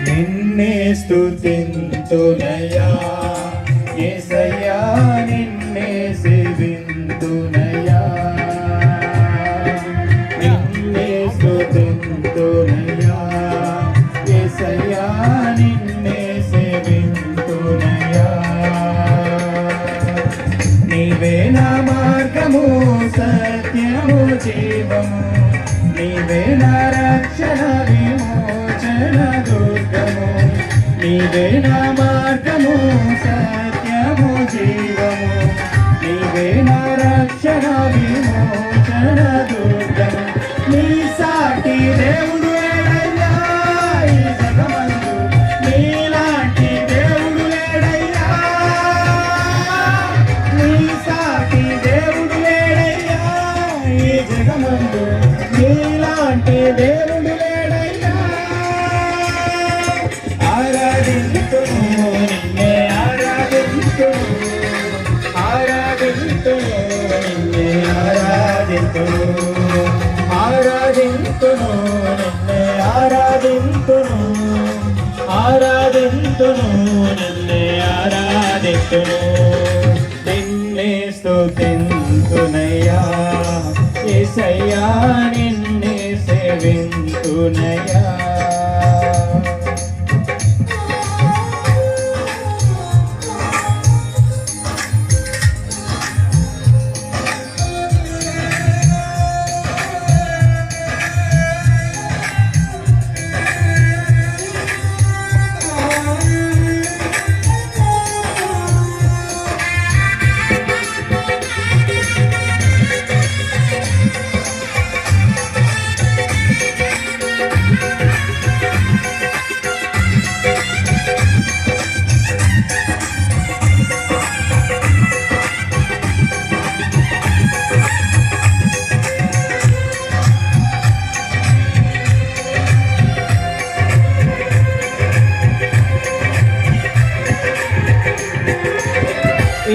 నిన్నే స్తుతింతునయా యేసయ్యా, నిన్నే సేవింతునయా, నిన్నే స్తుతింతునయా యేసయ్యా, నిన్నే సేవింతునయా. నీవే నా మార్గము, సత్యము, జీవము, నీవే నా రక్షణ, విమోచన దుర్గము, నీవే నా మార్గము, సత్యము, జీవము, నీవే నా రక్షణ, విమోచన దుర్గము. నీ సాటి దేవుడు లేడయ్యా ఈ జగమందు, నీలాంటి దేవుడు లేడయ్యా, నీ సాటి దేవుడు లేడయ్యా ఈ జగమందు, నీలాంటి దేవుడు లేడయ్యా. ఆరాధింతును నిన్నే, ఆరాధింతును, ఆరాధింతును నిన్నే, ఆరాధింతును, ఆరాధింతును నిన్నే, ఆరాధింతును, ఆరాధింతును నిన్నే, ఆరాధింతును. నిన్నే స్తుతింతునయ్యా యేసయ్యా, నిన్నే సేవింతునయ్యా.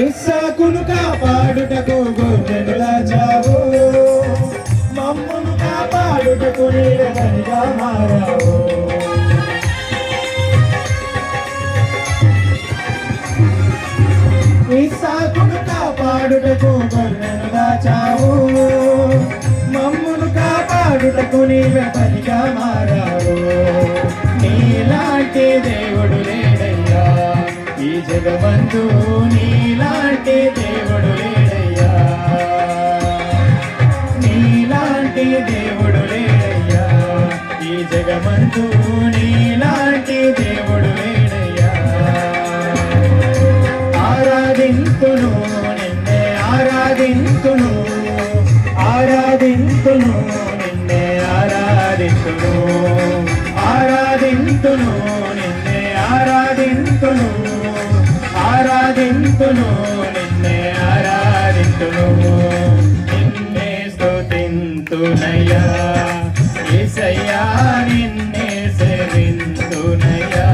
ఇస్సాకును కాపాడుటకు గొర్రెను దాచావు, మమ్మును కాపాడుటకు నీడగా మారావు. ఇస్సాకును కాపాడుటకు గొర్రెను దాచావు, మమ్మును కాపాడుటకు నీడగా మారావు. నీలాంటి దేవుడు లేడయ్యా ఈ జగమందు, నీలాంటి దేవుడు లేడయ్యా, నీలాంటి దేవుడు లేడయ్యా ఈ జగమందు, నీలాంటి దేవుడు లేడయ్యా. ఆరాధింతును నిన్నే, ఆరాధింతును, ఆరాధింతును నిన్నే, ఆరాధింతును, ఆరాధింతును నిన్నే, ఆరాధింతును, ఆరాధింతును నిన్నే, ఆరాధింతును. నిన్నే స్తుతింతునయ్యా యేసయ్యా, నిన్నే సేవింతునయ్యా.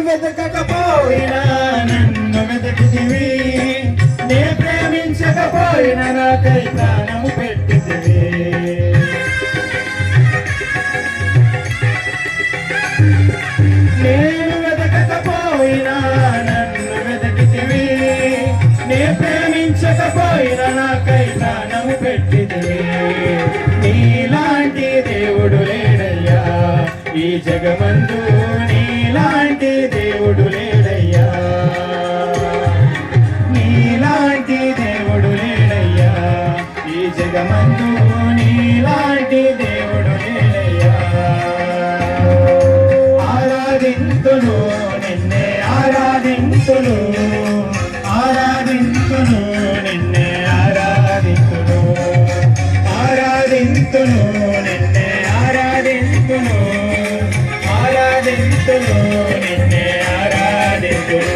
వెతకకపోయినా నన్ను వెతికితివి, నే ప్రేమించకపోయినా నాకై ప్రాణము పెట్టితివి. జగమందు నీలాంటి దేవుడు లేడయ్యా, నీలాంటి దేవుడు లేడయ్యా, ఈ జగమందు నీలాంటి దేవుడు లేడయ్యా. ఆరాధింతును నిన్నే ఆరాధింతును, ఆరాధింతును నిన్నే ఆరాధింతును, ఆరాధింతును నిన్నే ఆరాధింతును, ఆరాధింతును నిన్నే ఆరాధింతును.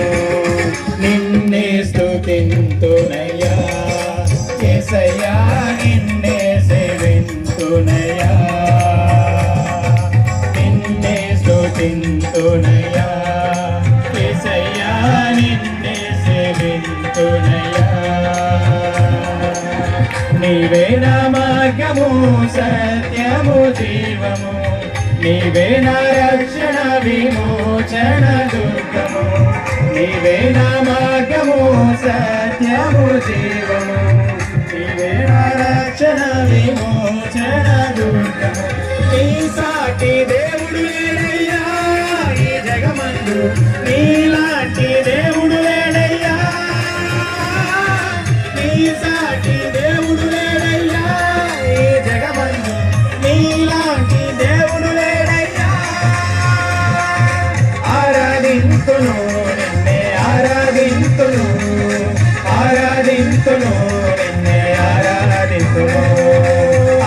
నిన్నే స్తుతింతునయ్యా యేసయ్యా, నిన్నే సేవింతునయ్యా, నిన్నే స్తుతింతునయ్యా యేసయ్యా, నిన్నే సేవింతునయ్యా. నీవే నా మార్గము సత్యము జీవము, నీవే నా రక్షణ విమోచన దుర్గము, నీవే నా మార్గము సత్యము జీవము, నీవే నా రక్షణ విమోచన దుర్గము. నీ సాటి దేవుడు లేడయ్యా ఈ జగమందు, నీలాంటి దేవుడు లేడయ్యా, నీ సాటి దేవుడు లేడయ్యా ఈ జగమందు, నీలాంటి దేవుడు లేడయ్యా. ఆరాధింతును నిన్నే ఆరాధింతును, ఆరాధింతును నిన్నే ఆరాధింతును,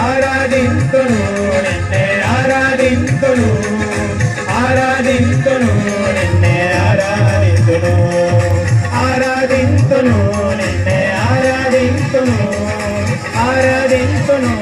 ఆరాధింతును నిన్నే ఆరాధింతును, ఆరాధింతును నిన్నే ఆరాధింతును, ఆరాధింతును నిన్నే ఆరాధింతును, ఆరాధింతును